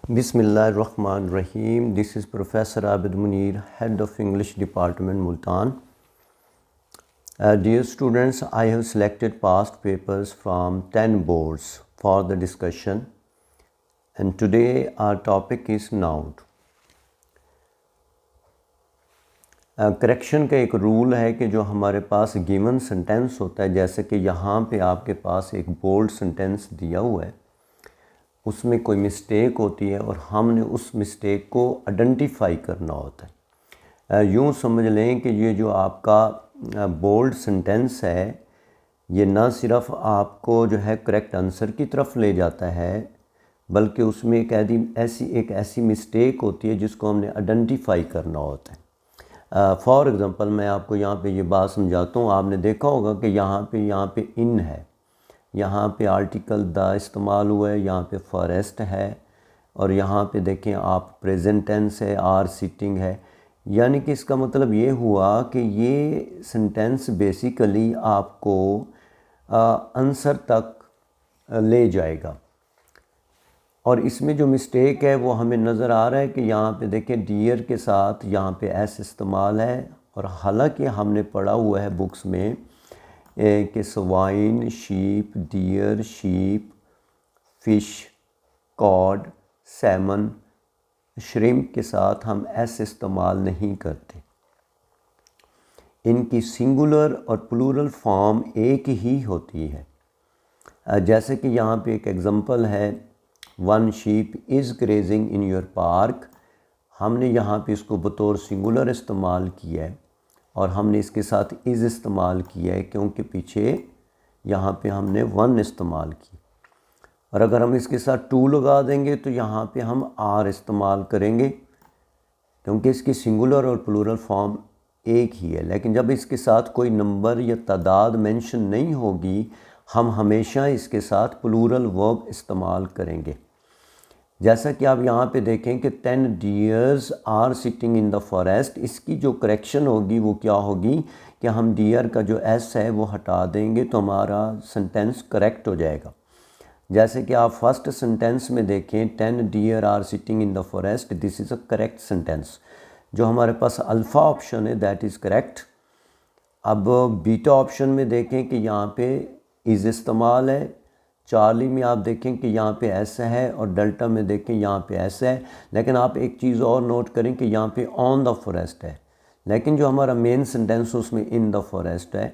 Bismillahirrahmanirrahim. This is Professor Abid Munir, Head of English Department, Multan. Dear students, I have selected past papers from 10 boards for the discussion, and today our topic is noun. Correction का एक rule है कि जो हमारे पास given sentence होता है, जैसे कि यहाँ पे आपके पास एक बोल्ड सेंटेंस दिया हुआ है, उसमें कोई मिस्टेक होती है और हमने उस मिस्टेक को आइडेंटिफाई करना होता है। यूँ समझ लें कि ये जो आपका बोल्ड सेंटेंस है, ये ना सिर्फ आपको जो है करेक्ट आंसर की तरफ ले जाता है, बल्कि उसमें एक ऐसी मिस्टेक होती है जिसको हमने आइडेंटिफाई करना होता है। फॉर एग्ज़ाम्पल मैं आपको यहाँ पे ये बात समझाता हूँ। आपने देखा होगा कि यहाँ पे इन है, यहाँ पे आर्टिकल द इस्तेमाल हुआ है, यहाँ पे फॉरेस्ट है, और यहाँ पे देखें आप प्रेजेंट टेंस है, आर सिटिंग है। यानी कि इसका मतलब ये हुआ कि ये सेंटेंस बेसिकली आपको आंसर तक ले जाएगा। और इसमें जो मिस्टेक है वो हमें नज़र आ रहा है कि यहाँ पे देखें डियर के साथ यहाँ पे एस इस्तेमाल है, और हालांकि हमने पढ़ा हुआ है बुक्स में कि swine, sheep, deer, sheep, fish, cod, salmon, shrimp के साथ हम एस इस्तेमाल नहीं करते। इनकी सिंगुलर और प्लूरल फॉर्म एक ही होती है। जैसे कि यहाँ पे एक एग्ज़ाम्पल है, one sheep is grazing in your park. हमने यहाँ पे इसको बतौर सिंगुलर इस्तेमाल किया है, और हमने इसके साथ इज़ इस्तेमाल किया है क्योंकि पीछे यहाँ पे हमने वन इस्तेमाल की। और अगर हम इसके साथ टू लगा देंगे तो यहाँ पे हम आर इस्तेमाल करेंगे, क्योंकि इसकी सिंगुलर और प्लूरल फॉर्म एक ही है। लेकिन जब इसके साथ कोई नंबर या तादाद मेंशन नहीं होगी, हम हमेशा इसके साथ प्लूरल वर्ब इस्तेमाल करेंगे। जैसा कि आप यहाँ पे देखें कि 10 deers are sitting in the forest, इसकी जो करेक्शन होगी वो क्या होगी कि हम डियर का जो एस है वो हटा देंगे तो हमारा सेंटेंस करेक्ट हो जाएगा। जैसे कि आप फर्स्ट सेंटेंस में देखें 10 deer are sitting in the forest, this is a correct sentence. जो हमारे पास अल्फ़ा ऑप्शन है दैट इज़ करेक्ट। अब बीटा ऑप्शन में देखें कि यहाँ पे इज़ इस्तेमाल है, चार्ली में आप देखें कि यहाँ पे एस है, और डेल्टा में देखें यहाँ पे एस है। लेकिन आप एक चीज़ और नोट करें कि यहाँ पे ऑन द फॉरेस्ट है, लेकिन जो हमारा मेन सेंटेंस उसमें इन द फॉरेस्ट है।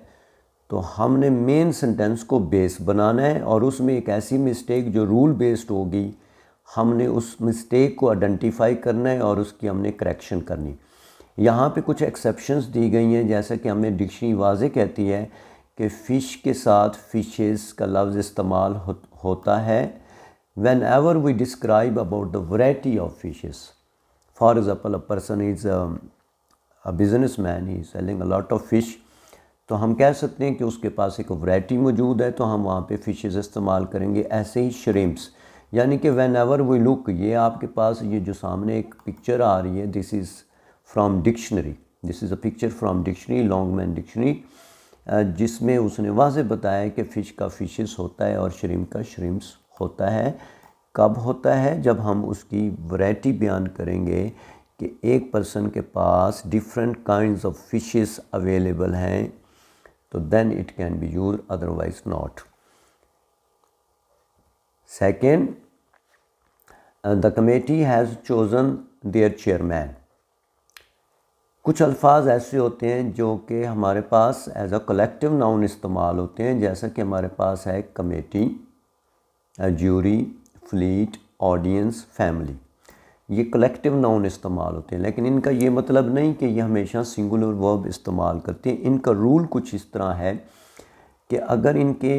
तो हमने मेन सेंटेंस को बेस बनाना है, और उसमें एक ऐसी मिस्टेक जो रूल बेस्ड होगी, हमने उस मिस्टेक को आइडेंटिफाई करना है और उसकी हमने करेक्शन करनी। यहाँ पे कुछ एक्सेप्शंस दी गई हैं, जैसा कि हमें डिक्शनरी वाज़े कहती है कि फ़िश के साथ फ़िशेस का लफ्ज़ इस्तेमाल होता है whenever we describe about the variety of fishes. For example a person is a businessman, he is selling a lot of fish, तो हम कह सकते हैं कि उसके पास एक वैरायटी मौजूद है, तो हम वहाँ पे फ़िशेस इस्तेमाल करेंगे। ऐसे ही श्रिम्प्स, यानी कि व्हेन एवर वी लुक, ये आपके पास ये जो सामने एक पिक्चर आ रही है, this is from dictionary, this is a picture from dictionary, Longman dictionary, जिसमें उसने वाज़े बताया कि फ़िश का फ़िशेस होता है और श्रिम्प का श्रिम्प्स होता है। कब होता है? जब हम उसकी वैरायटी बयान करेंगे कि एक पर्सन के पास different kinds of fishes available हैं, तो then it can be used, otherwise not. Second, the committee has chosen their chairman. कुछ अल्फाज ऐसे होते हैं जो कि हमारे पास एज अ कलेक्टिव नाउन इस्तेमाल होते हैं, जैसा कि हमारे पास है committee, jury, fleet, audience, family. ये कलेक्टिव नाउन इस्तेमाल होते हैं, लेकिन इनका ये मतलब नहीं कि ये हमेशा सिंगुलर वर्ब इस्तेमाल करते हैं। इनका रूल कुछ इस तरह है कि अगर इनके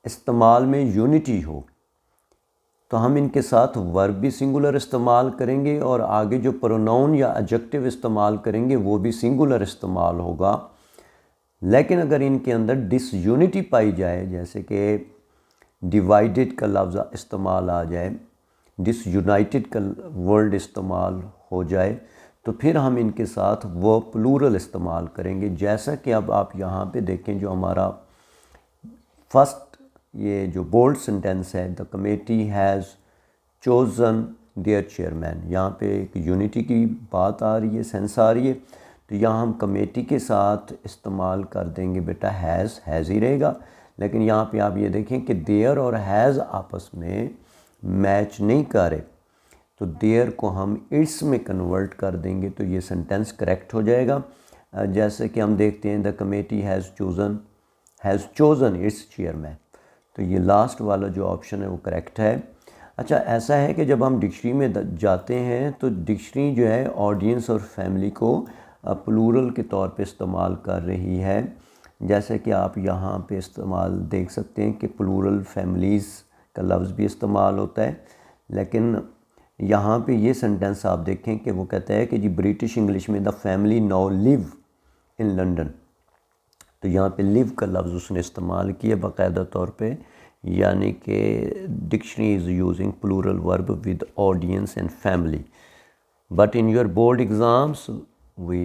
इस्तेमाल में यूनिटी हो तो हम इनके साथ वर्ब भी सिंगुलर इस्तेमाल करेंगे, और आगे जो प्रोनाउन या एडजेक्टिव इस्तेमाल करेंगे वो भी सिंगुलर इस्तेमाल होगा। लेकिन अगर इनके अंदर डिसयूनिटी पाई जाए, जैसे कि डिवाइडेड का लफ्ज़ इस्तेमाल आ जाए, डिसयूनाइटेड का वर्ड इस्तेमाल हो जाए, तो फिर हम इनके साथ वो प्लूरल इस्तेमाल करेंगे। जैसा कि अब आप यहाँ पे देखें, जो हमारा फर्स्ट ये जो बोल्ड सेंटेंस है, the committee has chosen their chairman. यहाँ पे एक यूनिटी की बात आ रही है, सेंस आ रही है, तो यहाँ हम कमेटी के साथ इस्तेमाल कर देंगे बेटा हैज़ ही रहेगा। लेकिन यहाँ पे आप ये देखें कि देयर और हैज़ आपस में मैच नहीं कर रहे, तो देयर को हम इट्स में कन्वर्ट कर देंगे तो ये सेंटेंस करेक्ट हो जाएगा। जैसे कि हम देखते हैं the committee has chosen it's chairman, तो ये लास्ट वाला जो ऑप्शन है वो करेक्ट है। अच्छा, ऐसा है कि जब हम डिक्शनरी में जाते हैं तो डिक्शनरी जो है ऑडियंस और फैमिली को प्लूरल के तौर पे इस्तेमाल कर रही है। जैसे कि आप यहाँ पे इस्तेमाल देख सकते हैं कि प्लूरल फैमिलीज़ का लफ्ज़ भी इस्तेमाल होता है, लेकिन यहाँ पे ये सेंटेंस आप देखें कि वो कहता है कि जी ब्रिटिश इंग्लिश में the family now live in London, तो यहाँ पे लिव का लफ्ज़ उसने इस्तेमाल किया बाकायदा तौर पे, यानी कि dictionary is using plural verb with audience and family. But in your board exams we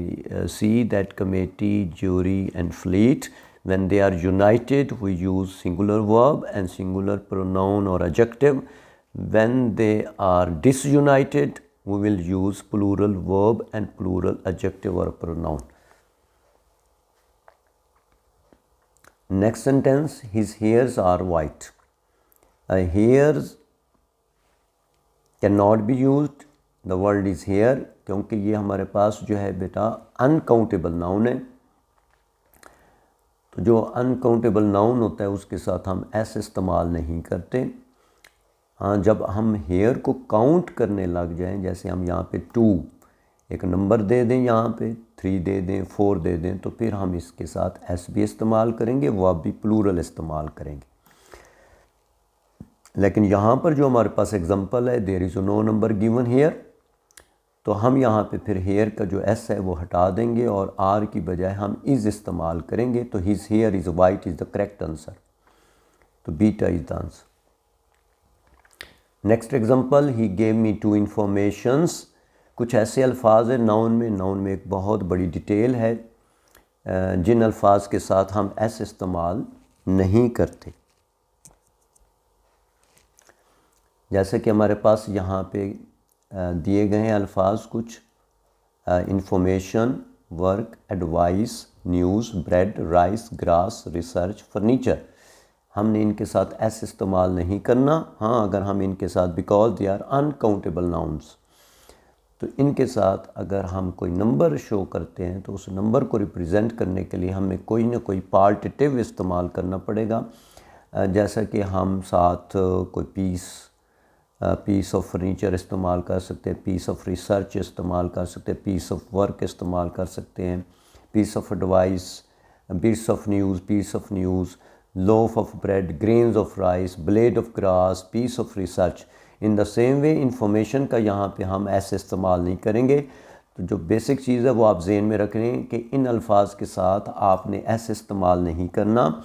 see that committee, jury and fleet, when they are united we use singular verb and singular pronoun or adjective. When they are disunited we will use plural verb and plural adjective or pronoun. Next sentence, his hairs are white. Hairs cannot be used, the word is hair, क्योंकि ये हमारे पास जो है बेटा uncountable noun है। तो जो uncountable noun होता है उसके साथ हम एस इस्तेमाल नहीं करते। हाँ, जब हम हेयर को काउंट करने लग जाएं, जैसे हम यहाँ पे 2 एक नंबर दे दें, यहाँ पे 3 दे दें, 4 दे दें, तो फिर हम इसके साथ एस भी इस्तेमाल करेंगे, वो भी प्लूरल इस्तेमाल करेंगे। लेकिन यहाँ पर जो हमारे पास एग्जांपल है there is no number given here, तो हम यहाँ पे फिर हेयर का जो एस है वो हटा देंगे और आर की बजाय हम इज़ इस्तेमाल करेंगे, तो his hair is white is the correct answer, तो beta is the answer. Next example, he gave me 2 informations. कुछ ऐसे अल्फाज हैं नाउन में एक बहुत बड़ी डिटेल है जिन अल्फाज के साथ हम एस इस्तेमाल नहीं करते। जैसे कि हमारे पास यहाँ पे दिए गए हैं अल्फाज कुछ, information, work, advice, news, bread, rice, grass, research, furniture. हमने इनके साथ एस इस्तेमाल नहीं करना। हाँ, अगर हम इनके साथ because they are uncountable nouns, तो इनके साथ अगर हम कोई नंबर शो करते हैं तो उस नंबर को रिप्रेजेंट करने के लिए हमें कोई ना कोई पार्टिटिव इस्तेमाल करना पड़ेगा। जैसा कि हम साथ कोई पीस ऑफ फर्नीचर इस्तेमाल कर सकते हैं, पीस ऑफ रिसर्च इस्तेमाल कर सकते हैं, पीस ऑफ वर्क इस्तेमाल कर सकते हैं, piece of advice, piece of news, loaf of bread, grains of rice, blade of grass, piece of research. In the same way information का यहाँ पे हम ऐसे इस्तेमाल नहीं करेंगे। तो जो बेसिक चीज़ है वो आप ज़हन में रखें कि इन अल्फाज के साथ आपने ऐसे इस्तेमाल नहीं करना,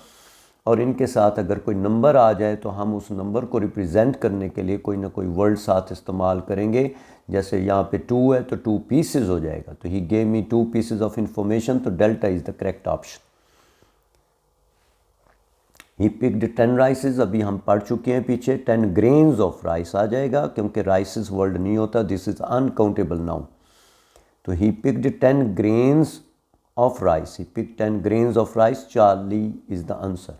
और इनके साथ अगर कोई नंबर आ जाए तो हम उस नंबर को रिप्रेजेंट करने के लिए कोई ना कोई वर्ड साथ इस्तेमाल करेंगे। जैसे यहाँ पे 2 है तो 2 पीसेज हो जाएगा, तो he gave me 2 pieces of information, तो delta is the correct option. He picked 10 rices, अभी हम पढ़ चुके हैं पीछे, 10 ग्रेन्स ऑफ राइस आ जाएगा क्योंकि राइसेस वर्ड नहीं होता, दिस इज़ अनकाउंटेबल नाउन। तो he picked 10 grains of rice, he picked 10 grains of rice, Charlie is the answer.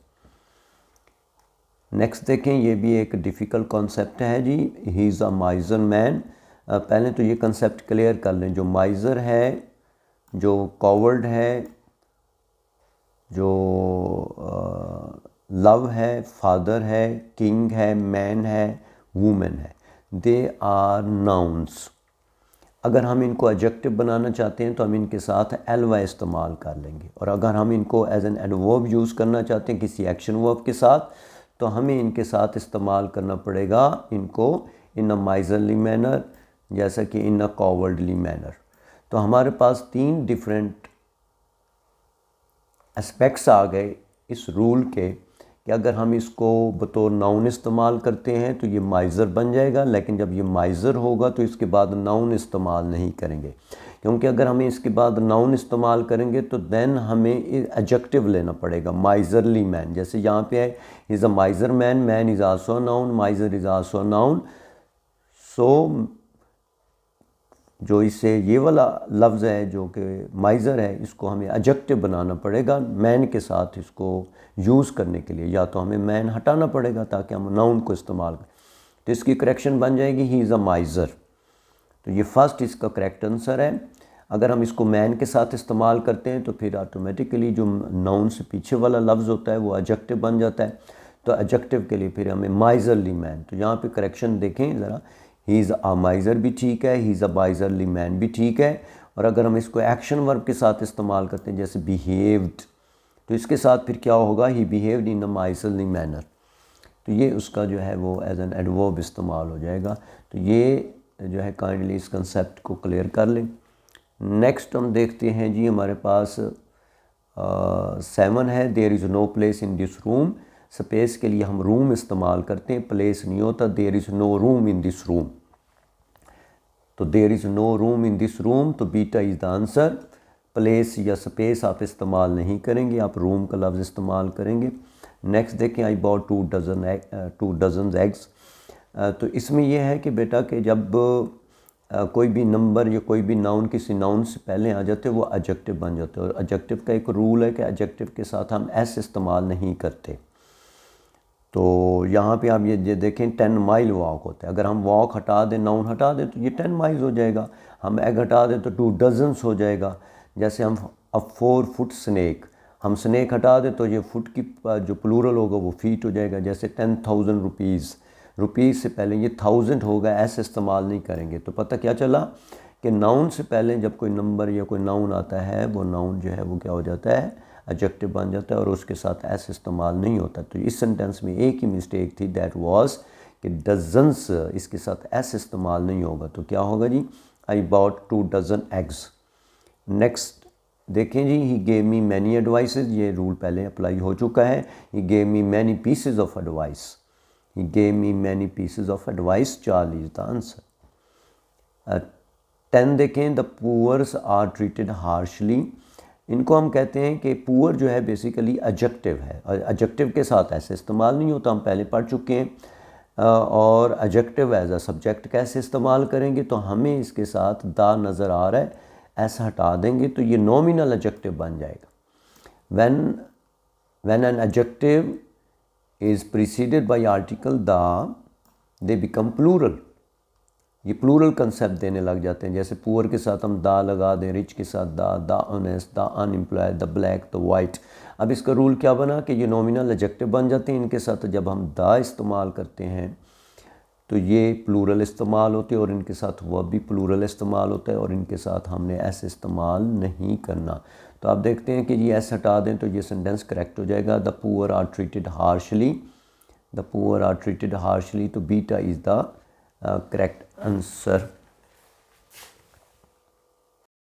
Next देखें, ये भी एक डिफ़िकल्ट कॉन्सेप्ट है जी, ही इज़ अ माइजर मैन। पहले तो ये कंसेप्ट क्लियर कर लें, जो माइजर है, जो कॉवर्ड है, जो लव है, फादर है, किंग है, मैन है, वूमेन है, दे आर नाउन्स। अगर हम इनको एडजेक्टिव बनाना चाहते हैं तो हम इनके साथ एल वाई इस्तेमाल कर लेंगे, और अगर हम इनको एज एन एडवर्ब यूज़ करना चाहते हैं किसी एक्शन वर्ब के साथ, तो हमें इनके साथ इस्तेमाल करना पड़ेगा इनको इन अ माइजरली मैनर, जैसा कि इन अ कॉवर्डली मैनर। तो हमारे पास 3 डिफरेंट एस्पेक्ट्स आ गए इस रूल के कि अगर हम इसको बतौर नाउन इस्तेमाल करते हैं तो ये माइज़र बन जाएगा, लेकिन जब ये माइज़र होगा तो इसके बाद नाउन इस्तेमाल नहीं करेंगे, क्योंकि अगर हमें इसके बाद नाउन इस्तेमाल करेंगे तो देन हमें एडजेक्टिव लेना पड़ेगा, माइज़रली मैन। जैसे यहाँ पे है is a miser man, man is also a noun, miser is also a noun, so जो इससे ये वाला लफ्ज़ है जो कि माइज़र है, इसको हमें एडजेक्टिव बनाना पड़ेगा मैन के साथ इसको यूज़ करने के लिए, या तो हमें मैन हटाना पड़ेगा ताकि हम नाउन को इस्तेमाल करें। तो इसकी करेक्शन बन जाएगी ही इज़ अ माइज़र। तो ये फर्स्ट इसका करेक्ट आंसर है। अगर हम इसको मैन के साथ इस्तेमाल करते हैं तो फिर ऑटोमेटिकली जो नाउन से पीछे वाला लफ्ज़ होता है वो एडजेक्टिव बन जाता है। तो एडजेक्टिव के लिए फिर हमें माइज़रली मैन, तो यहाँ पे करेक्शन देखें ज़रा, ही इज़ अ माइज़र भी ठीक है, ही इज़ अ माइज़रली मैन भी ठीक है। और अगर हम इसको एक्शन वर्ब के साथ इस्तेमाल करते हैं जैसे बिहेव्ड, तो इसके साथ फिर क्या होगा, ही बिहेव्ड इन अ माइज़रली मैनर, तो ये उसका जो है वो एज एन एडवर्ब इस्तेमाल हो जाएगा। तो ये जो है काइंडली इस कंसेप्ट को क्लियर कर लें। नेक्स्ट हम देखते हैं जी, हमारे पास 7 है, there is no place in this room. Space के लिए हम रूम इस्तेमाल करते हैं, प्लेस नहीं होता। There is no room in this room, तो there is no room in this room, तो beta is the answer. Place या स्पेस आप इस्तेमाल नहीं करेंगे, आप रूम का लफ्ज़ इस्तेमाल करेंगे। नेक्स्ट देखें, आई बॉट 2 डज़न एग्स। तो इसमें यह है कि बेटा कि जब कोई भी नंबर या कोई भी नाउन किसी नाउन से पहले आ जाते वो एडजेक्टिव बन जाते हैं। और एडजेक्टिव का एक रूल है कि एडजेक्टिव के साथ हम एस इस्तेमाल नहीं करते। तो यहाँ पे आप ये देखें 10 माइल वॉक होता है, अगर हम वॉक हटा दें, नाउन हटा दें तो ये 10 माइल्स हो जाएगा। हम एग हटा दें तो 2 डजन्स हो जाएगा। जैसे हम अ 4 फुट स्नैक, हम स्नैक हटा दें तो ये फुट की जो प्लूरल होगा वो फीट हो जाएगा। जैसे 10,000 रुपीज़, रुपीज़ से पहले ये 1000 होगा, ऐसे इस्तेमाल नहीं करेंगे। तो पता क्या चला कि नाउन से पहले जब कोई नंबर या कोई नाउन आता है, वो नाउन जो है वो क्या हो जाता है, एडजेक्टिव बन जाता है और उसके साथ एस इस्तेमाल नहीं होता। तो इस सेंटेंस में एक ही मिस्टेक थी, दैट वाज कि डजन्स, इसके साथ एस इस्तेमाल नहीं होगा। तो क्या होगा जी, I bought 2 dozen eggs. Next देखें जी, he gave me many advices, ये रूल पहले अप्लाई हो चुका है। He gave me many pieces of advice, he gave me many pieces of advice, 4 is the answer. 10 देखें, the poors are treated harshly. इनको हम कहते हैं कि पुअर जो है बेसिकली एडजेक्टिव है, और एडजेक्टिव के साथ ऐसे इस्तेमाल नहीं होता, हम पहले पढ़ चुके हैं। और एडजेक्टिव एज अ सब्जेक्ट कैसे इस्तेमाल करेंगे, तो हमें इसके साथ दा नज़र आ रहा है, ऐसा हटा देंगे तो ये नॉमिनल एडजेक्टिव बन जाएगा। When an adjective is preceded by article the, they become plural. ये प्लूरल कंसेप्ट देने लग जाते हैं। जैसे पुअर के साथ हम दा लगा दें, रिच के साथ the honest, the unemployed, the black, the white. अब इसका रूल क्या बना कि ये नॉमिनल एडजेक्टिव बन जाते हैं, इनके साथ जब हम दा इस्तेमाल करते हैं तो ये प्लूरल इस्तेमाल होते हैं, और इनके साथ वर्ब भी प्लूरल इस्तेमाल होता है, और इनके साथ हमने ऐसे इस्तेमाल नहीं करना। तो आप देखते हैं कि ये ऐसे हटा दें तो ये सेंटेंस करेक्ट हो जाएगा। The poor are treated harshly, the poor are treated harshly, तो beta is the correct answer.